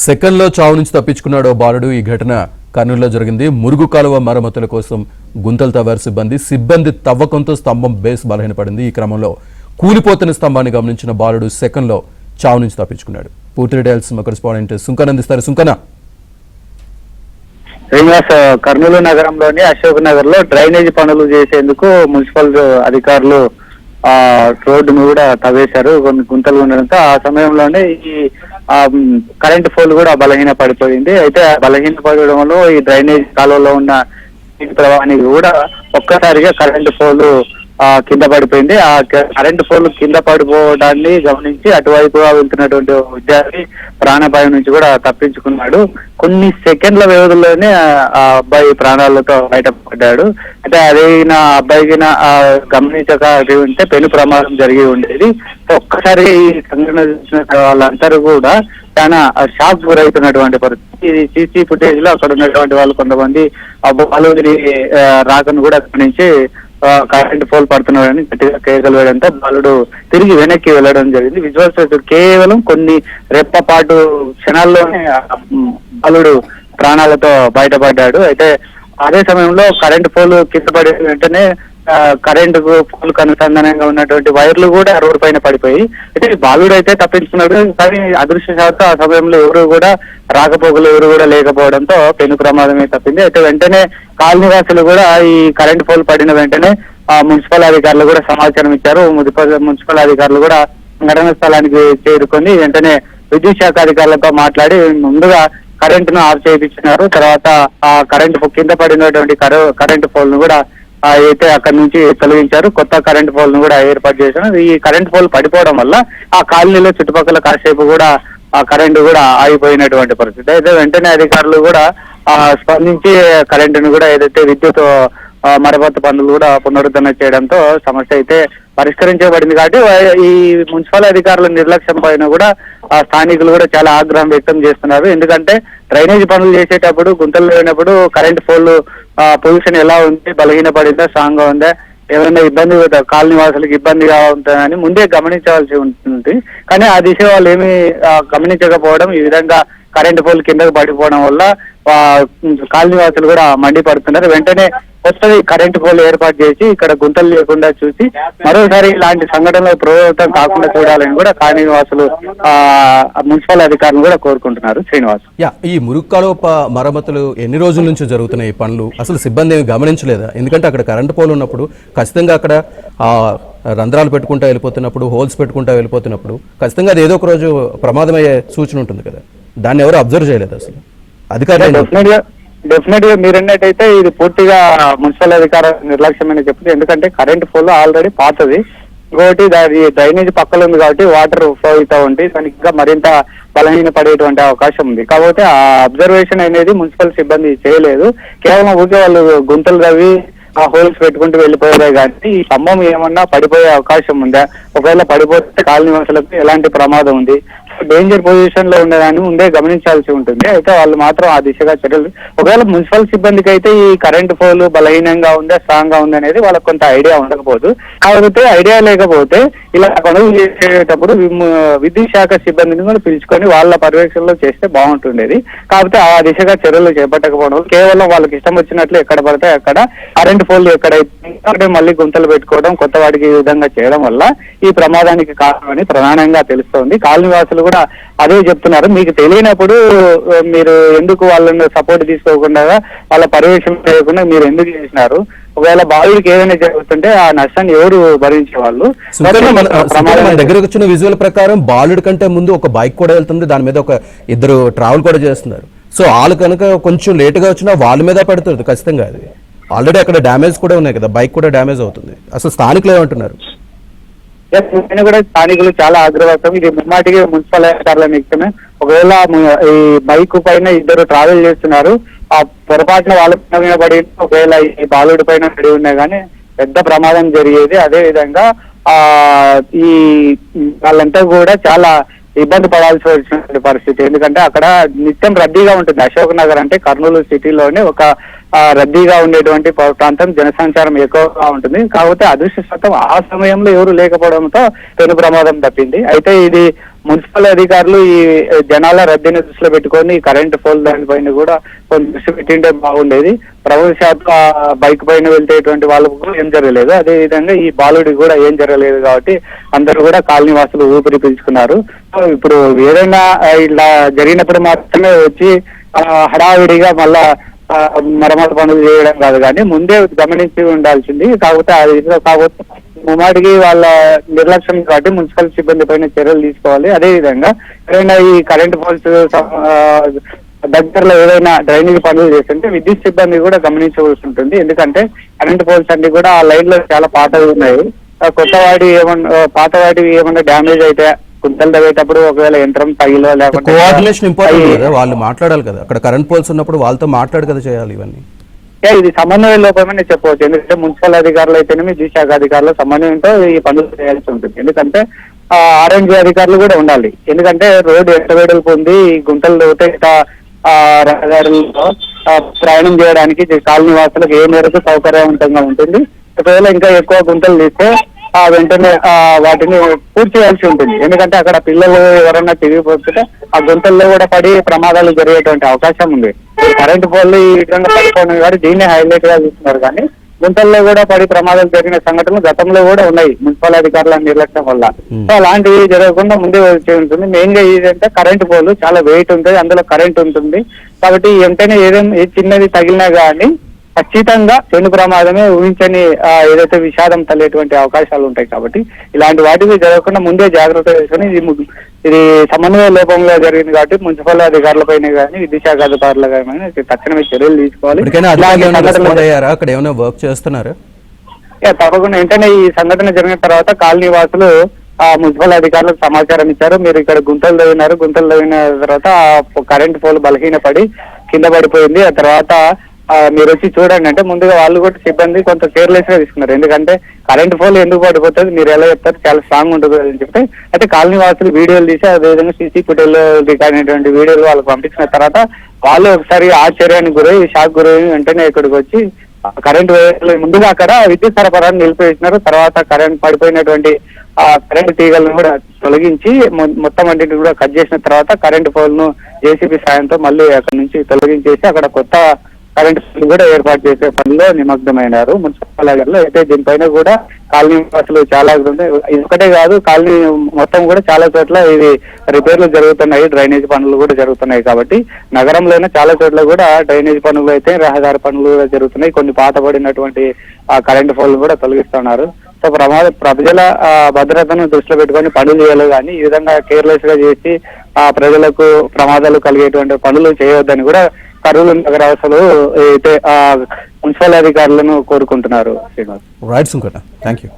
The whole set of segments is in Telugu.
సెకండ్లో చావు నుంచి తప్పించుకున్నాడు ఓ బాలుడు. ఈ ఘటన కర్నూలులో జరిగింది. మురుగు కాలువ మరమ్మతుల కోసం గుంతలు తవ్వారు సిబ్బంది తవ్వకంతో స్తంభం బేస్ బలహీనపడింది. ఈ క్రమంలో కూలిపోతున్న స్తంభాన్ని గమనించిన బాలుడు సెకండ్లో చావు నుంచి తప్పించుకున్నాడు. పూర్తి డీటెయిల్స్ మా కరెస్పాండెంట్ సుంకన్ అందిస్తారు. సుంకన, శ్రీనివాస్, కర్నూలు నగరంలోని అశోక్ నగర్ లో డ్రైనేజీ పనులు చేసేందుకు మున్సిపల్ అధికారులు రోడ్డును కూడా తవ్వేశారు. కొన్ని గుంతలు ఉండడంతో ఆ సమయంలోనే ఈ కరెంటు పోల్ కూడా బలహీన పడిపోయింది. అయితే బలహీన పడడంలో ఈ డ్రైనేజ్ కాలువలో ఉన్న నీటి ప్రవాహానికి కూడా ఒక్కసారిగా కరెంటు పోలు కింద పడిపోయింది. ఆ కరెంటు పోల్ కింద పడిపోవడాన్ని గమనించి అటువైపుగా వెళ్తున్నటువంటి విద్యార్థి ప్రాణాపాయం నుంచి కూడా తప్పించుకున్నాడు. కొన్ని సెకండ్ల వ్యవధిలోనే ఆ అబ్బాయి ప్రాణాలతో బయటపడ్డాడు. అయితే అదైనా అబ్బాయికి గమనించక ఉంటే పెను ప్రమాదం జరిగి ఉండేది. ఒక్కసారి ఈ సంఘటన చూసిన వాళ్ళందరూ కూడా చాలా షాక్ గురవుతున్నటువంటి పరిస్థితి. ఇది సీసీ ఫుటేజ్ లో అక్కడ ఉన్నటువంటి వాళ్ళు కొంతమంది ఆ బాలుడి రాకను కూడా గమనించి కరెంట్ పోల్ పడుతున్నాడని గట్టిగా కేకలు వేయడంతో బాలుడు తిరిగి వెనక్కి వెళ్ళడం జరిగింది. విజువల్స్ కేవలం కొన్ని రెప్పపాటు క్షణాల్లోనే బాలుడు ప్రాణాలతో బయటపడ్డాడు. అయితే అదే సమయంలో కరెంట్ పోల్ కింద పడిన వెంటనే కరెంటు పోల్ అనుసంధానంగా ఉన్నటువంటి వైర్లు కూడా రోడ్డు పైన పడిపోయి, అయితే బాలుడు అయితే తప్పించుకున్నాడు. కానీ అదృష్టశాత్తు ఆ సమయంలో ఎవరు కూడా రాకపోకలు ఎవరు కూడా లేకపోవడంతో పెను ప్రమాదమే తప్పింది. అయితే వెంటనే కాలనీవాసులు కూడా ఈ కరెంట్ పోల్ పడిన వెంటనే మున్సిపల్ అధికారులు కూడా సమాచారం ఇచ్చారు. మున్సిపల్ అధికారులు కూడా ఘటనా స్థలానికి చేరుకొని వెంటనే విద్యుత్ శాఖ అధికారులతో మాట్లాడి ముందుగా కరెంటును ఆఫ్ చేయించినారు. తర్వాత ఆ కరెంటు కింద పడినటువంటి కరెంటు పోల్ ను కూడా అయితే అక్కడి నుంచి తొలగించారు. కొత్త కరెంట్ పోల్ ను కూడా ఏర్పాటు చేశారు. ఈ కరెంట్ పోల్ పడిపోవడం వల్ల ఆ కాలనీలో చుట్టుపక్కల కాసేపు కూడా ఆ కరెంటు కూడా ఆగిపోయినటువంటి పరిస్థితి. అయితే వెంటనే అధికారులు కూడా స్పందించి కరెంటును కూడా ఏదైతే విద్యుత్ మరమ్మతు పనులు కూడా పునరుద్ధరణ చేయడంతో సమస్య అయితే పరిష్కరించబడింది. కాబట్టి ఈ మున్సిపల్ అధికారుల నిర్లక్ష్యం పైన కూడా స్థానికులు కూడా చాలా ఆగ్రహం వ్యక్తం చేస్తున్నారు. ఎందుకంటే డ్రైనేజీ పనులు చేసేటప్పుడు గుంతలు లేనప్పుడు కరెంట్ పోల్ పొజిషన్ ఎలా ఉంది, బలహీన పడిందా, స్ట్రాంగ్ గా ఉందా, ఏమైనా ఇబ్బంది కాలనీ వాసులకు ఇబ్బందిగా ఉంటుందని ముందే గమనించవలసి ఉంటుంది. కానీ ఆ దిశ వాళ్ళు ఏమీ గమనించకపోవడం, ఈ విధంగా కరెంట్ పోల్ కిందకు పడిపోవడం వల్ల కాలనీ వాసులు కూడా మండిపడుతున్నారు. వెంటనే కొత్తది కరెంటు పోల్ ఏర్పాటు చేసి ఇక్కడ గుంతలు లేకుండా చూసి మరోసారి ఇలాంటి సంఘటనలు ప్రభావితం కాకుండా చూడాలని కూడా కాలనీ వాసులు మున్సిపల్ అధికారులు కూడా కోరుకుంటున్నారు. శ్రీనివాస్, ఈ మురుక్కాలో మరమ్మతులు ఎన్ని రోజుల నుంచి జరుగుతున్నాయి ఈ పనులు? అసలు సిబ్బంది ఏమి గమనించలేదా? ఎందుకంటే అక్కడ కరెంటు పోల్ ఉన్నప్పుడు ఖచ్చితంగా అక్కడ రంధ్రాలు పెట్టుకుంటా వెళ్ళిపోతున్నప్పుడు, హోల్స్ పెట్టుకుంటా వెళ్ళిపోతున్నప్పుడు ఖచ్చితంగా అది ఏదో ఒక రోజు ప్రమాదమయ్యే సూచన ఉంటుంది కదా. దాన్ని ఎవరు అబ్జర్వ్ చేయలేదు అసలు అధికారులు? డెఫినెట్ గా మీరు అన్నట్టయితే ఇది పూర్తిగా మున్సిపల్ అధికార నిర్లక్ష్యం అని చెప్తుంది. ఎందుకంటే కరెంట్ పోల్ ఆల్రెడీ పాతది, ఇంకోటి దాని డ్రైనేజ్ పక్కన ఉంది కాబట్టి వాటర్ ఫ్లో అవుతా ఉంటే దానికి ఇంకా మరింత బలహీన పడేటువంటి అవకాశం ఉంది. కాకపోతే ఆ అబ్జర్వేషన్ అనేది మున్సిపల్ సిబ్బంది చేయలేదు. కేవలం ఊరికే వాళ్ళు గుంతలు తవ్వి ఆ హోల్స్ పెట్టుకుంటూ వెళ్ళిపోయారే కానీ ఈ స్తంభం ఏమన్నా పడిపోయే అవకాశం ఉందా, ఒకవేళ పడిపోతే కాలనీ వాసులకు ఎలాంటి ప్రమాదం ఉంది, డేంజర్ పొజిషన్ లో ఉండేదాన్ని ముందే గమనించాల్సి ఉంటుంది. అయితే వాళ్ళు మాత్రం ఆ దిశగా చర్యలు, ఒకవేళ మున్సిపల్ సిబ్బందికి అయితే ఈ కరెంట్ పోల్ బలహీనంగా ఉందా, స్ట్రాంగ్ గా ఉంది అనేది వాళ్ళకి కొంత ఐడియా ఉండకపోదు. కాకపోతే ఐడియా లేకపోతే ఇలా పనులు చేసేటప్పుడు విద్యుత్ శాఖ సిబ్బందిని కూడా పిలుచుకొని వాళ్ళ పర్యవేక్షణలో చేస్తే బాగుంటుండేది. కాకపోతే ఆ దిశగా చర్యలు చేపట్టకపోవడం, కేవలం వాళ్ళకి ఇష్టం వచ్చినట్లు ఎక్కడ పడితే అక్కడ కరెంట్ పోల్ ఎక్కడైతే మళ్ళీ గుంతలు పెట్టుకోవడం, కొత్త వాడికి ఈ విధంగా చేయడం వల్ల ఈ ప్రమాదానికి కారణమని ప్రధానంగా తెలుస్తోంది. కాలనీ వాసులు కూడా అదే చెప్తున్నారు. మీకు తెలియనప్పుడు మీరు ఎందుకు వాళ్ళని సపోర్ట్ తీసుకోకుండా, వాళ్ళ పర్యవేక్షణ చేయకుండా మీరు ఎందుకు చేసినారు? ఒకవేళ బాలుడికి ఏదైనా జరుగుతుంటే ఆ నష్టాన్ని ఎవరు భరించేవాళ్ళు? మన దగ్గరకు వచ్చిన విజువల్ ప్రకారం బాలుడి కంటే ముందు ఒక బైక్ కూడా వెళ్తుంది, దాని మీద ఒక ఇద్దరు ట్రావెల్ కూడా చేస్తున్నారు. సో వాళ్ళు కనుక కొంచెం లేటుగా వచ్చినా వాళ్ళ మీద పడుతుంది ఖచ్చితంగా. అది ఆల్రెడీ అక్కడ డ్యామేజ్ కూడా ఉన్నాయి కదా, బైక్ కూడా డ్యామేజ్ అవుతుంది. అసలు స్థానికులు ఏమంటున్నారు? నేను కూడా స్థానికులు చాలా ఆగ్రహం. ఇది ముమ్మాటికి మున్సిపల్ అధికారుల నిక్షమే. ఒకవేళ ఈ బైక్ పైన ఇద్దరు ట్రావెల్ చేస్తున్నారు, ఆ పొరపాటున వాళ్ళ పైన పడి ఒకవేళ ఈ బాలుడి పైన పడి ఉన్నా కానీ పెద్ద ప్రమాదం జరిగేది. అదే విధంగా ఈ వాళ్ళంతా కూడా చాలా ఇబ్బంది పడాల్సి వచ్చినటువంటి పరిస్థితి. ఎందుకంటే అక్కడ నిత్యం రద్దీగా ఉంటుంది. అశోక్ నగర్ అంటే కర్నూలు సిటీలోనే ఒక రద్దీగా ఉండేటువంటి ప్రాంతం, జనసంచారం ఎక్కువగా ఉంటుంది. కాకపోతే అదృష్టశాతం ఆ సమయంలో ఎవరు లేకపోవడంతో పెను ప్రమాదం తప్పింది. అయితే ఇది మున్సిపల్ అధికారులు ఈ జనాల రద్దీని దృష్టిలో పెట్టుకొని ఈ కరెంట్ పోల్ దానిపైన కూడా కొంచెం దృష్టి పెట్టింటే బాగుండేది. ప్రవేశాత్తు ఆ బైక్ పైన వెళ్తేటువంటి వాళ్ళకు ఏం జరగలేదు, అదే విధంగా ఈ బాలుడికి కూడా ఏం జరగలేదు. కాబట్టి అందరూ కూడా కాలనీ వాసులు ఊపిరి పీల్చుకున్నారు. సో ఇప్పుడు ఏదైనా ఇలా జరిగినప్పుడు మాత్రమే వచ్చి హడావిడిగా మళ్ళా మరమ్మతు పనులు చేయడం కాదు, కానీ ముందే గమనించి ఉండాల్సింది. కాకపోతే ముమ్మాటికి వాళ్ళ నిర్లక్ష్యం కాబట్టి మున్సిపల్ సిబ్బంది పైన చర్యలు తీసుకోవాలి. అదే విధంగా ఏదైనా ఈ కరెంట్ పోల్స్ దగ్గరలో ఏదైనా డ్రైనేజ్ పనులు చేస్తుంటే విద్యుత్ సిబ్బంది కూడా గమనించవలసి ఉంటుంది. ఎందుకంటే కరెంట్ పోల్స్ అన్ని కూడా ఆ లైన్ లో చాలా పాతవి ఉన్నాయి. పాతవాడివి ఏమన్నా డ్యామేజ్ అయితే గుంతలు తవ్వేటప్పుడు ఒకవేళ యంత్రం తగిలో లేకపోతే కోఆర్డినేషన్ ఇంపార్టెంట్ కదా, వాళ్ళు మాట్లాడాలి కదా, అక్కడ కరెంట్ పోల్స్ ఉన్నప్పుడు వాళ్ళతో మాట్లాడు కదా చేయాలి ఇవన్నీ. ఇది సమన్వయ లోపమని చెప్పవచ్చు. ఎందుకంటే మున్సిపల్ అధికారులు అయితేనేమి, శాఖ అధికారులు సమన్వయంతో ఈ పనులు చేయాల్సి ఉంటుంది. ఎందుకంటే ఆర్ఎండ్బి అధికారులు కూడా ఉండాలి. ఎందుకంటే రోడ్డు ఎంత వెడల్పు ఉంది, ఈ గుంతలు తవ్వితే రహదారుల్లో ప్రయాణం చేయడానికి కాలనీ వాసులకు ఏ మేరకు సౌకర్యవంతంగా ఉంటుంది. ఒకవేళ ఇంకా ఎక్కువ గుంతలు తీస్తే వెంటనే వాటిని పూర్తి చేయాల్సి ఉంటుంది. ఎందుకంటే అక్కడ పిల్లలు ఎవరైనా తిరిగిపోతుంటే ఆ గుంతల్లో కూడా పడి ప్రమాదాలు జరిగేటువంటి అవకాశం ఉంది. కరెంటు పోల్లు ఈ విధంగా పడిపోయిన కాబట్టి దీన్ని హైలైట్ గా చూస్తున్నారు, కానీ గుంతల్లో కూడా పడి ప్రమాదాలు జరిగిన సంఘటనలు గతంలో కూడా ఉన్నాయి మున్సిపల్ అధికారుల నిర్లక్ష్యం వల్ల. సో అలాంటివి జరగకుండా ముందే వచ్చి ఉంటుంది. మెయిన్ గా ఏంటంటే కరెంటు పోలు చాలా వెయిట్ ఉంటుంది, అందులో కరెంట్ ఉంటుంది. కాబట్టి వెంటనే ఏదైనా చిన్నది తగిలినా కానీ ఖచ్చితంగా చెడు ప్రమాదమే, ఊహించని ఏదైతే విషాదం తల్లేటువంటి అవకాశాలు ఉంటాయి. కాబట్టి ఇలాంటి వాటికి జరగకుండా ముందే జాగ్రత్త తీసుకొని ఇది సమన్వయ లోపంలో జరిగింది కాబట్టి మున్సిపల్ అధికారులపైన కానీ, విద్యుత్ శాఖ అధికారులు కానీ తక్షణమే చర్యలు తీసుకోవాలి. అక్కడ ఏమైనా వర్క్ చేస్తున్నారా? తప్పకుండా వెంటనే ఈ సంఘటన జరిగిన తర్వాత కాలనీ వాసులు మున్సిపల్ అధికారులకు సమాచారం ఇచ్చారు. మీరు ఇక్కడ గుంతలు తవ్విన తర్వాత కరెంట్ పోల్ బలహీనపడి కింద పడిపోయింది. ఆ తర్వాత మీరు వచ్చి చూడండి అంటే ముందుగా వాళ్ళు కూడా సిబ్బంది కొంత కేర్లెస్ గా తీసుకున్నారు. ఎందుకంటే కరెంట్ పోల్ ఎందుకు పడిపోతుంది, మీరు ఎలా చెప్తారు, చాలా స్ట్రాంగ్ ఉంటుంది అని చెప్తే అయితే కాలనీ వాసులు వీడియోలు తీసి అదేవిధంగా సీసీ ఫుటేజ్లో రికార్డ్ అయినటువంటి వీడియోలు వాళ్ళకి పంపించిన తర్వాత వాళ్ళు ఒకసారి ఆశ్చర్యానికి గురై, షాక్ గురై వెంటనే ఇక్కడికి వచ్చి కరెంట్ ముందుగా అక్కడ విద్యుత్ సరఫరాను నిలిపివేసినారు. తర్వాత కరెంట్ పడిపోయినటువంటి కరెంట్ తీగలను కూడా తొలగించి మొత్తం అన్నింటిని కూడా కట్ చేసిన తర్వాత కరెంట్ పోల్ ను జేసీబీ సాయంతో మళ్ళీ అక్కడ నుంచి తొలగించేసి అక్కడ కొత్త కరెంట్ కూడా ఏర్పాటు చేసే పనిలో నిమగ్నమైనారు మున్సిపల్ అధికారులు. అయితే దీనిపైన కూడా కాలనీ వాసులు చాలా ఒకటే కాదు, కాలనీ మొత్తం కూడా చాలా చోట్ల ఇది రిపేర్లు జరుగుతున్నాయి, డ్రైనేజ్ పనులు కూడా జరుగుతున్నాయి. కాబట్టి నగరంలోనే చాలా చోట్ల కూడా డ్రైనేజ్ పనులు అయితే, రహదారి పనులు జరుగుతున్నాయి. కొన్ని పాతబడినటువంటి కరెంట్ పోల్ కూడా తొలగిస్తున్నారు. సో ప్రజల భద్రతను దృష్టిలో పెట్టుకొని పనులు చేయాలి, కానీ ఈ విధంగా కేర్లెస్ గా చేసి ప్రజలకు ప్రమాదాలు కలిగేటువంటి పనులు చేయవద్దని కూడా కర్నూలు నగరవాసులు అయితే మున్సిపల్ అధికారులను కోరుకుంటున్నారు. Srinivas. Right Sunkata, thank you.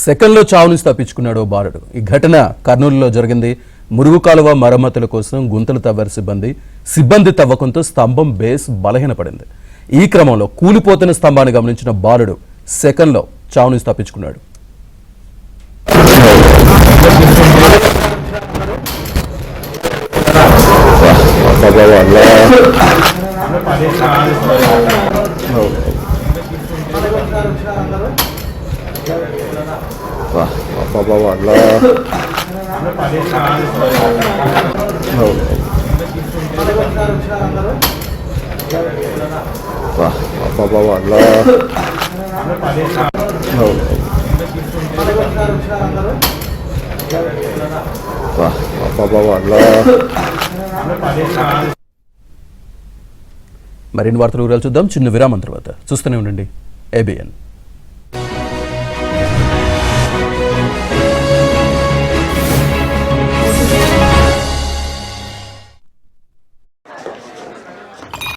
సెకండ్లో చావు నుంచి తప్పించుకున్నాడు బాలుడు. ఈ ఘటన కర్నూలులో జరిగింది. మురుగు కాలువ మరమ్మతుల కోసం గుంతలు తవ్వారు సిబ్బంది తవ్వకంతో స్తంభం బేస్ బలహీనపడింది. ఈ క్రమంలో కూలిపోతున్న స్తంభాన్ని గమనించిన బాలుడు సెకండ్లో చావు నుంచి తప్పించుకున్నాడు. మరిన్ని వార్తలు వివరాలు చూద్దాం చిన్న విరామం తర్వాత. చూస్తూనే ఉండండి ABN.